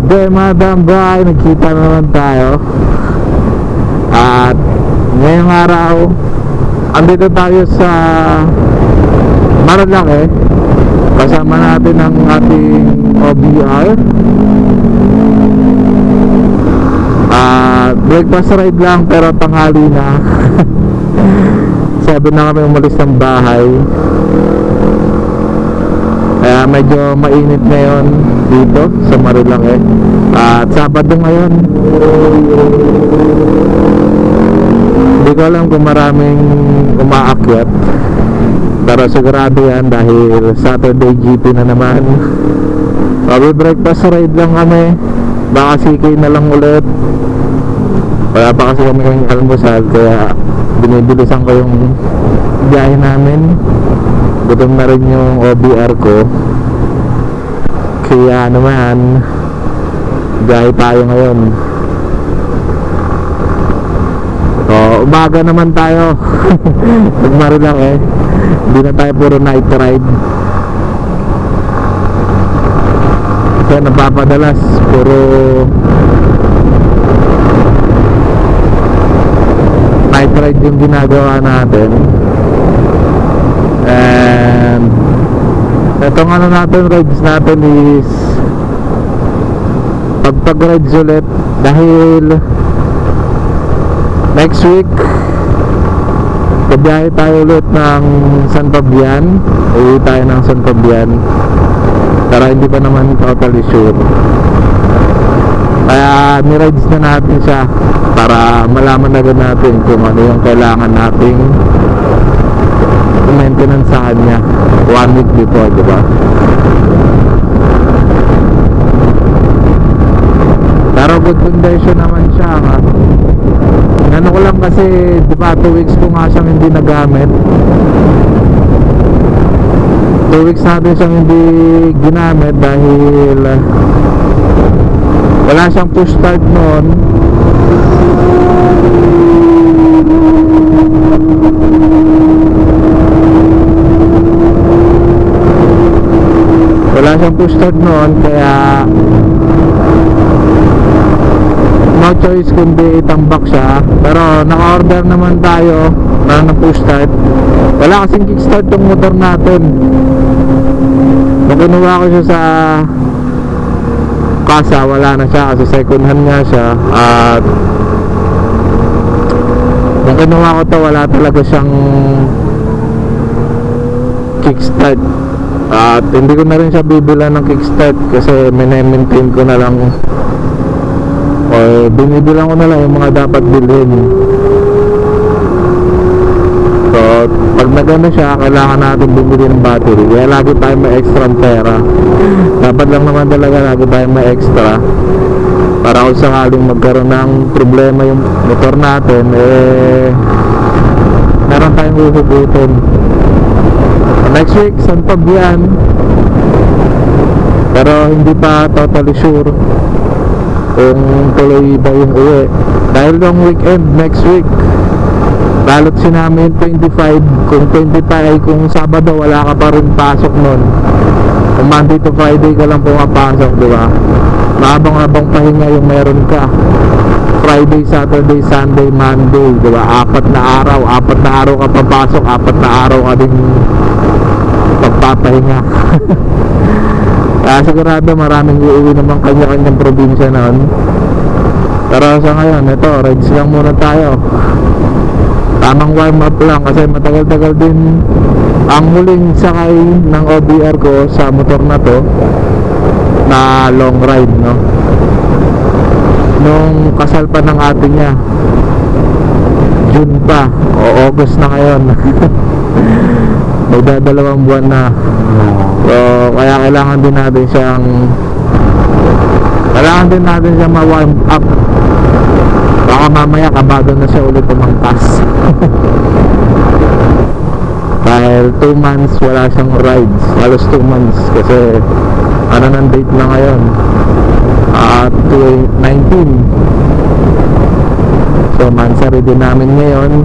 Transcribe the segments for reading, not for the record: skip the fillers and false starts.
Good mga tambay, nagkita na naman tayo. At ngayong araw, andito tayo sa Marilake. Kasama natin ang ating OBR. Breakfast ride lang pero tanghali na. 7 na kami umalis ng bahay. Kaya medyo mainit ngayon dito sa Marilake. At Sabado ngayon. Hindi ko alam kung maraming umaakyat, pero sigurado yan dahil Saturday GP na naman. Breakfast ride lang kami. Baka CK na lang ulit. Wala pa kasi kami yung almusal, kaya binibilisan ko yung biyahe namin. Gutom na rin yung OBR ko. Kaya naman biyahe tayo ngayon. So, umaga naman tayo. Nagmari lang eh. Hindi na tayo puro night ride. Kasi napapadalas puro night ride yung ginagawa natin. And itong ano natin, rides natin is pag-rides ulit dahil next week kabiyahe tayo ulit ng San Fabian. Uwi tayo ng San Fabian, pero hindi pa naman totally sure. Kaya ni-rides na natin siya para malaman agad natin kung ano yung kailangan nating maintenance sa kanya 1 week before, diba? Pero good condition naman siya. Ano ko lang kasi, diba 2 weeks ko nga siyang hindi nagamit. 2 weeks natin siyang hindi ginamit dahil wala siyang push start noon. Wala siyang push start noon, kaya no choice kundi itambak siya. Pero naka-order naman tayo ng push start. Wala kasing kickstart yung motor natin. Nung kinuha ko siya sa kasa, wala na siya kasi second hand nga siya. At nung kinuha ko to, wala talaga siyang kickstart. At hindi ko na rin siya bibilan ng kickstart kasi maintain ko na lang, o binibilang ko na lang yung mga dapat bilhin. So pag nagano siya, kailangan natin bumili ng battery, kaya lagi tayo may extra pera. Dapat lang naman talaga lagi tayo may extra para kung sakaling magkaroon ng problema yung motor natin, meron tayong huhugutin. Next week, San Fabian, pero hindi pa totally sure kung tuloy ba yung uwi dahil long weekend next week. Balot si namin 25, kung 25, kung Sabado wala ka pa rin pasok nun, kung Monday to Friday ka lang pumapasok, diba? Mahabang-habang pahinga yung meron ka. Friday, Saturday, Sunday, Monday, diba? 4 na araw ka papasok, 4 na araw ka din pagpapahinga. Kaya sigurado maraming uuwi naman kanya-kanyang probinsya noon. Pero sa ngayon, ito, rides lang muna tayo. Tamang warm up lang kasi matagal-tagal din ang huling sakay ng OBR ko sa motor na to na long ride, no? Nung kasal pa ng ate niya, June pa o August na ngayon. Magdadalawang buwan na. So kaya kailangan din natin siyang ma-warm up. Baka mamaya kabado na siya ulit umangkas. Dahil 2 months wala siyang rides. Halos 2 months kasi ano ng date na ngayon, 19. So mansari din namin ngayon,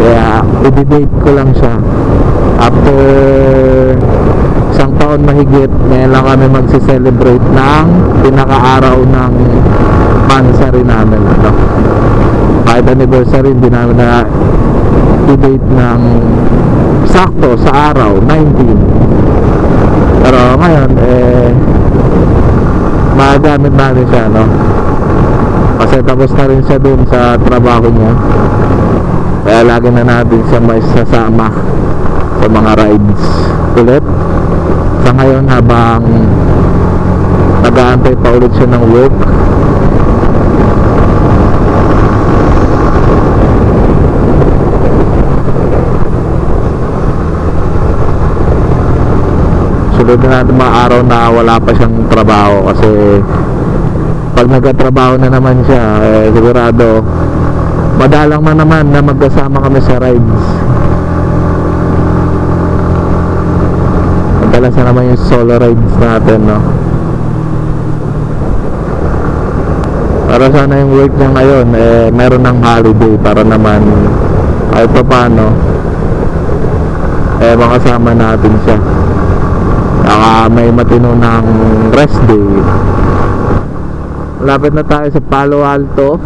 kaya i-date ko lang siya after 1 taon taon mahigit, ngayon lang kami magse-celebrate ng pinaka-araw ng pansary namin, no? Kahit anniversary, hindi namin na i-date ng sakto sa araw 19. Pero ngayon magamit natin siya, no? Kasi tapos na rin siya dun sa trabaho niya, kaya lagi na natin siya may sasama sa mga rides ulit. Sa ngayon, habang nag-aantay pa ulit siya ng work, sunod na natin mga araw na wala pa siyang trabaho. Kasi pag nagkatrabaho na naman siya, sigurado madalang na naman na magkasama kami sa rides. Madalas na naman yung solo rides natin, no? Para sana yung work niya ngayon meron ng holiday para naman kahit pa paano makasama natin siya. Saka may matino ng rest day. Malapit na tayo sa Palo Alto.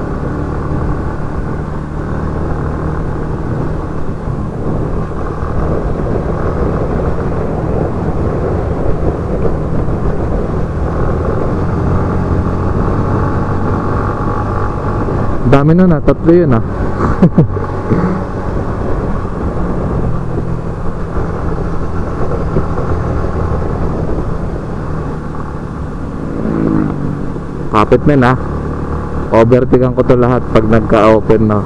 Dami na na, tatlo yun ah. Kapit men ah. Overtigan ko to lahat pag nagka-open na.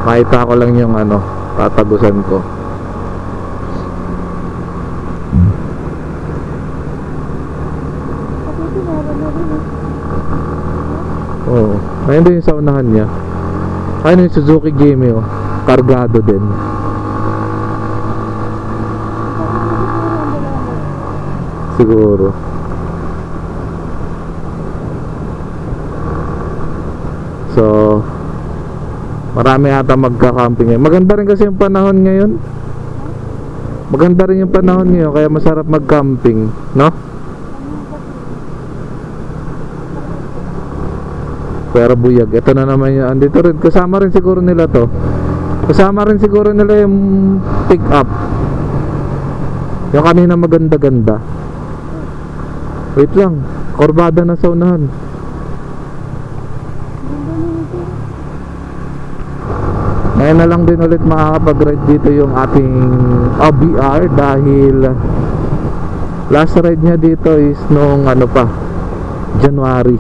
Makita ko lang yung ano, tatagusan ko. Oo. Ayun din yung sa unahan niya. Ayun yung Suzuki Game oh. Kargado din. Siguro. So marami ata magka-camping ngayon. Maganda rin kasi yung panahon ngayon. Maganda rin yung panahon ngayon, kaya masarap mag-camping, no? Pero buyag, ito na naman yung andito rin, kasama rin siguro nila to. Kasama rin siguro nila yung pick up. Yung kanina maganda-ganda. Wait lang, korbada na sa unahan. Ngayon na lang din ulit makakapag-ride dito yung ating OBR dahil last ride niya dito is nung ano pa, January.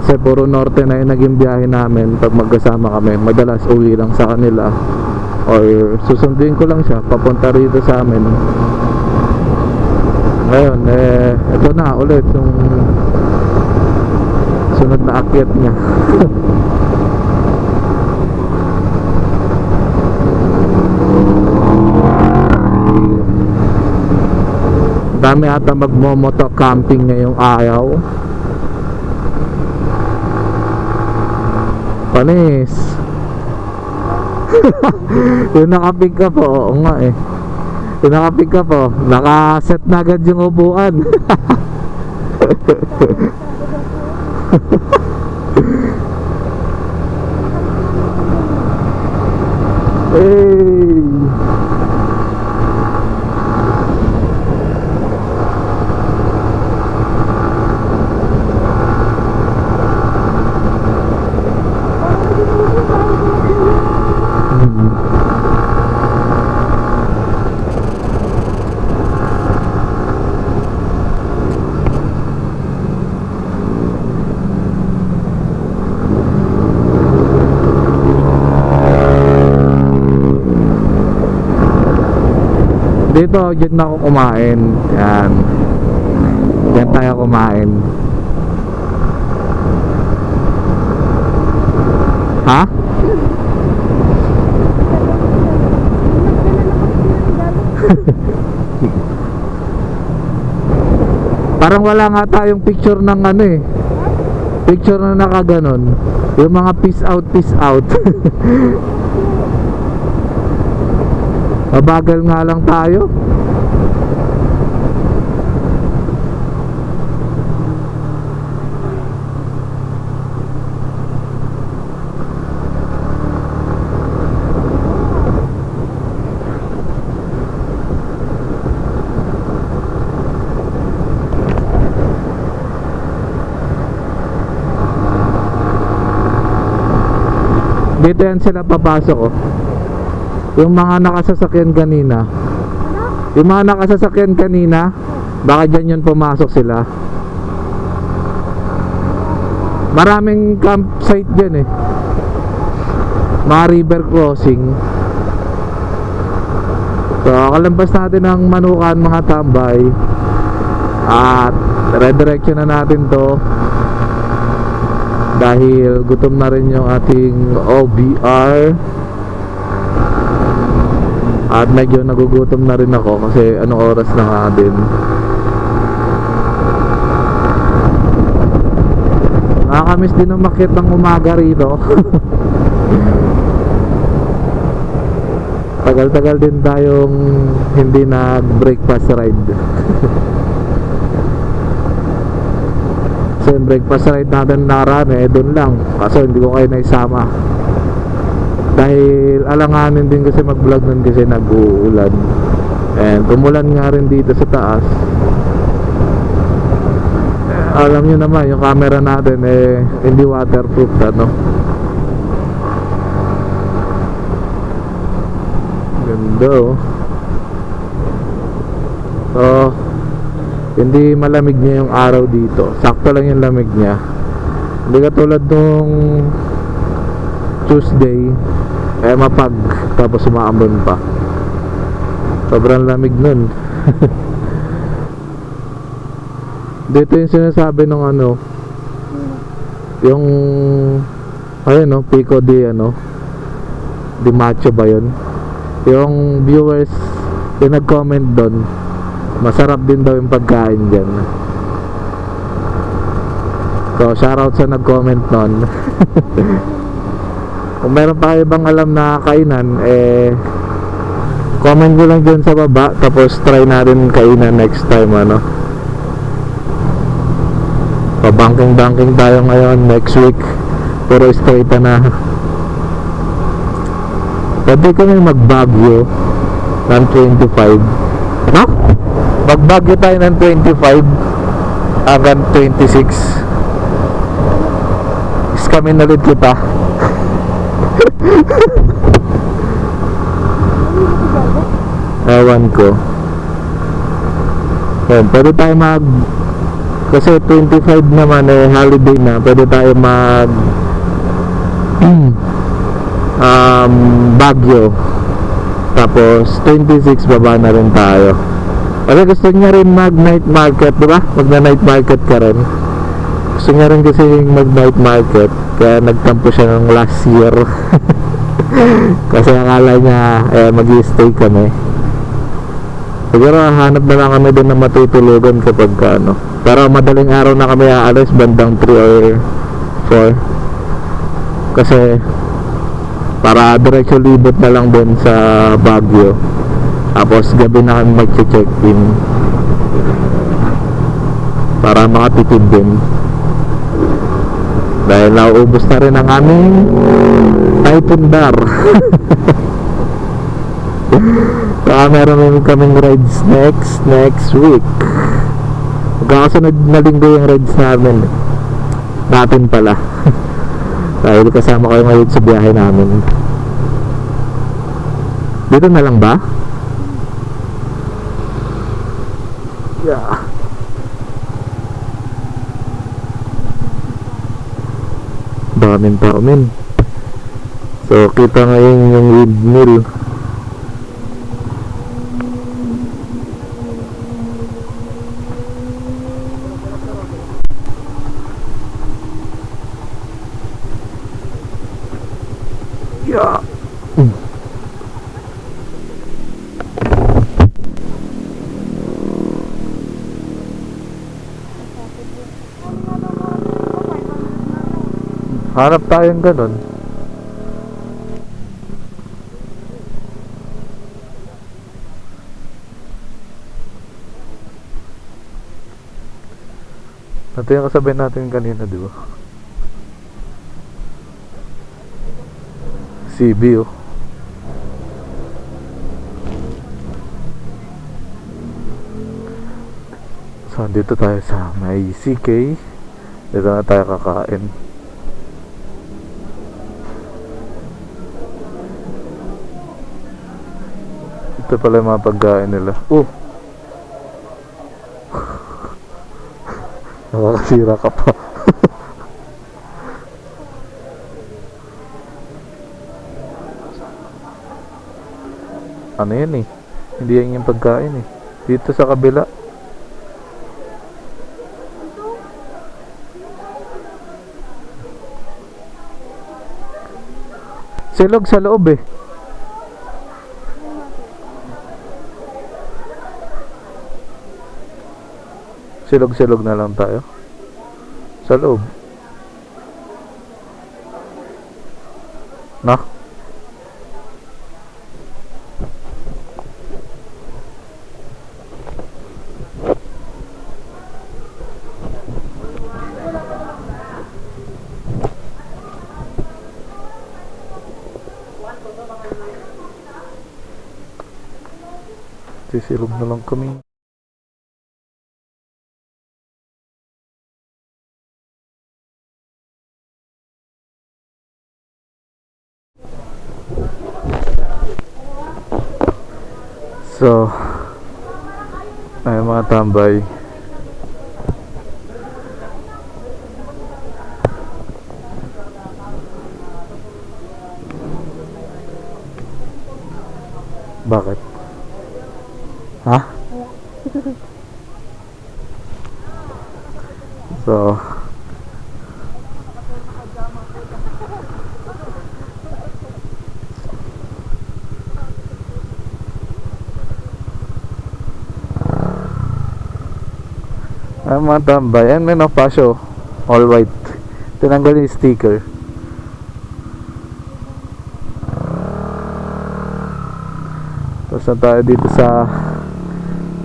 Kasi puro norte na yung naging biyahe namin pag magkasama kami. Madalas uwi lang sa kanila or susunduin ko lang siya papunta rito sa amin. Ngayon ito na ulit yung sunod na akyat niya. Dami ata magmo-moto camping ngayong ayaw. Panis. Yung naka-pick up oo nga eh. Yung naka-pick up naka-set na agad yung upuan. Hey. Dito, dyan na ako kumain. Yan. Dyan tayo kumain. Ha? Parang wala nga tayong picture ng ano eh. Picture na nakaganon. Yung mga peace out, peace out. Mabagal nga lang tayo. Dito yan sila papasok, oh. Yung mga nakasasakyan kanina. Yung mga nakasasakyan kanina, baka dyan yun pumasok sila. Maraming campsite dyan eh. Mga river crossing. So kalampas natin ang Manukan, mga tambay. At redirection na natin to, dahil gutom na rin yung ating OBR. At medyo nagugutom na rin ako kasi anong oras na nga din. Nakakamiss din umakyat ng umaga rito. Tagal-tagal din tayong hindi nag-breakfast ride. So yung breakfast ride natin nakaraan doon lang, kaso hindi ko kayo naisama dahil alanganin din kasi mag-vlog nun kasi nag-uulan, and tumulan nga rin dito sa taas. Alam nyo naman yung camera natin hindi waterproof, ano. Ganda, oh. So hindi malamig niya yung araw dito, sakto lang yung lamig niya. Hindi katulad nung Tuesday, mapag tapos umaambon pa. Sobrang lamig nun. Dito yung sinasabi ng ano, yung ayun, no, Pico de de Macho ba yun? Yung viewers yung nag-comment doon, masarap din daw yung pagkain dyan. So shoutout sa nag-comment nun. Kung meron pa kayo bang alam na kainan, comment nyo lang dyan sa baba, tapos try natin kainan next time, ano. Pabanking-banking tayo ngayon. Next week puro straight na. Pwede kami mag-Baguio ng 25, no? Mag-Baguio tayo ng 25 hanggang 26. Is kami na ulit kita. Ewan ko. Pwede tayo kasi 25 naman holiday na. Pwede tayo Baguio. Tapos 26 baba na rin tayo. Kasi gusto niya rin mag night market, diba? Mag night market ka rin. Gusto niya rin kasi mag night market, kaya nagtampo siya ng last year. Kasi akala niya mag-i-stay kami. Siguro hanap na lang kami din na matutulugan kapag ano. Pero madaling araw na kami aalis, bandang 3 or 4. Kasi para diretso libot na lang din sa Baguio. Tapos gabi na kami mag-check-in para makatipid din. Dahil nauubos na rin ang aming Typhoon bar. Saka meron kaming rides next week. Magkakasunod na linggo yung rides natin pala. Dahil kasama kayo ngayon sa biyahe namin. Dito na lang ba? Yeah. Daming tao, men. So kita ngayon yung windmill. Yeah. Hanap tayong ganun. Ito yung kasabay natin kanina, di ba? CB, oh. So, dito tayo sa may CK. Dito na tayo kakain. Ito pala yung mga pagkain nila. Oh! Nakakasira ka pa. Ano yan eh? Hindi yan yung pagkain eh. Dito sa kabila. Silog sa loob eh. Silog-silog na lang tayo. Sa loob. Na? Sisilog na lang kami. So, ay mga tambay. Bakit? Ha? So, ay mga tambay. Ayan, may napasyo. All white. Tinanggal yung sticker. Tapos na tayo dito sa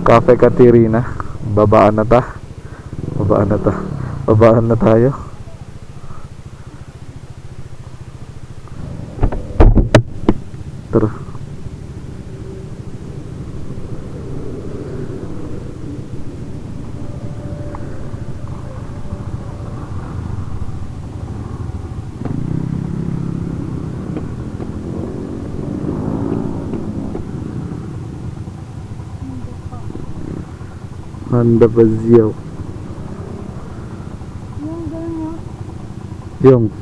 Cafe Caterina. Babaan na ta. Babaan na ta. Babaan na tayo. Tara. Honda Vaziao. Yung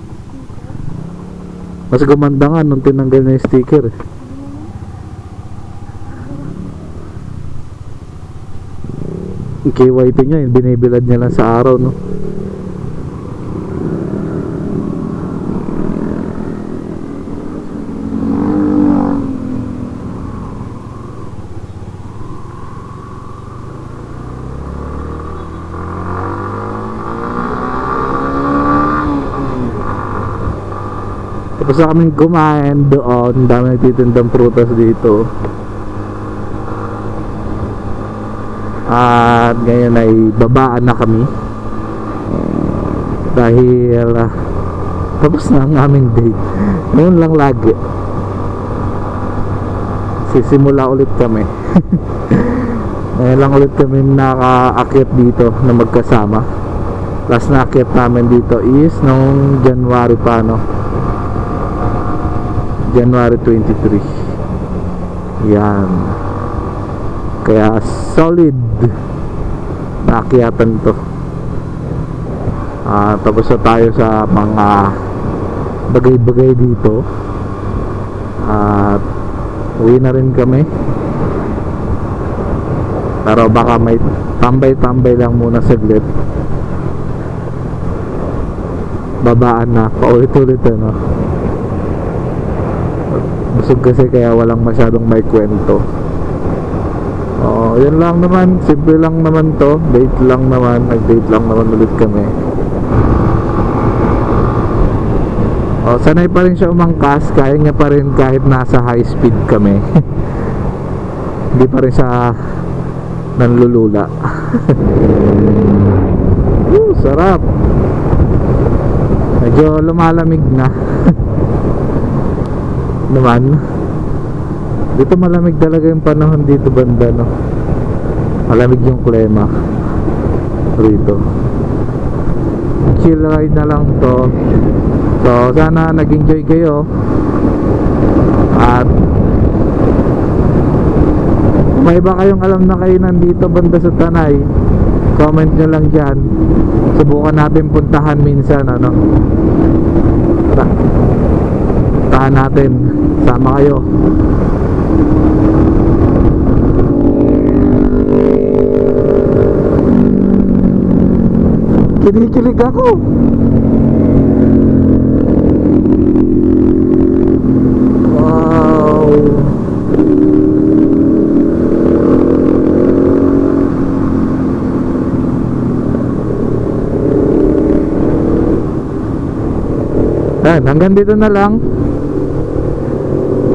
mas gumanda nga nung tinanggal na yung sticker eh. Yung KYT niya, yung binibilad niya lang sa araw, no? Tapos na kaming kumain doon. Dami nagtitindang prutas dito. At ngayon ay babaan na kami. Dahil tapos na ang aming date. Ngayon lang lagi. Sisimula ulit kami. Ngayon lang ulit kami nakaakyat dito na magkasama. Last na akyat namin dito is noong January pa, no? January 23. Yan. Kaya solid na akyatan to. Tapos na tayo sa mga bagay-bagay dito. At uwi na rin kami. Pero baka may tambay-tambay lang muna saglit. Babaan na, paulit-ulit no? Busog kasi kaya walang masyadong may kwento. Yan lang naman, simple lang naman to. Date lang naman, nag-date lang naman ulit kami. Sanay pa rin siya umangkas. Kaya niya pa rin kahit nasa high speed kami. Hindi pa rin siya nanlulula. Sarap. Medyo lumalamig na. Naman. Dito malamig talaga yung panahon dito banda, no? Malamig yung klima rito. Chill ride na lang to. So sana nag-enjoy kayo. At kung may iba kayong alam na kayo nandito banda sa Tanay, comment nyo lang dyan. Subukan natin puntahan minsan, ano. Puntahan natin. Sama kayo. Kinikilig ako. Wow. Hanggang dito na lang.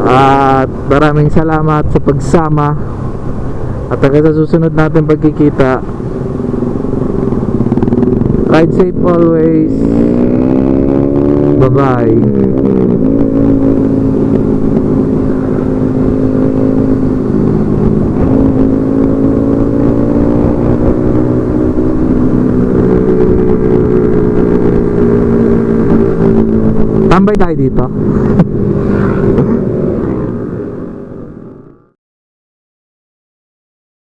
At maraming salamat sa pagsama. At hanggang sa susunod natin pagkikita. Ride safe always. Bye bye. Tambay tayo dito.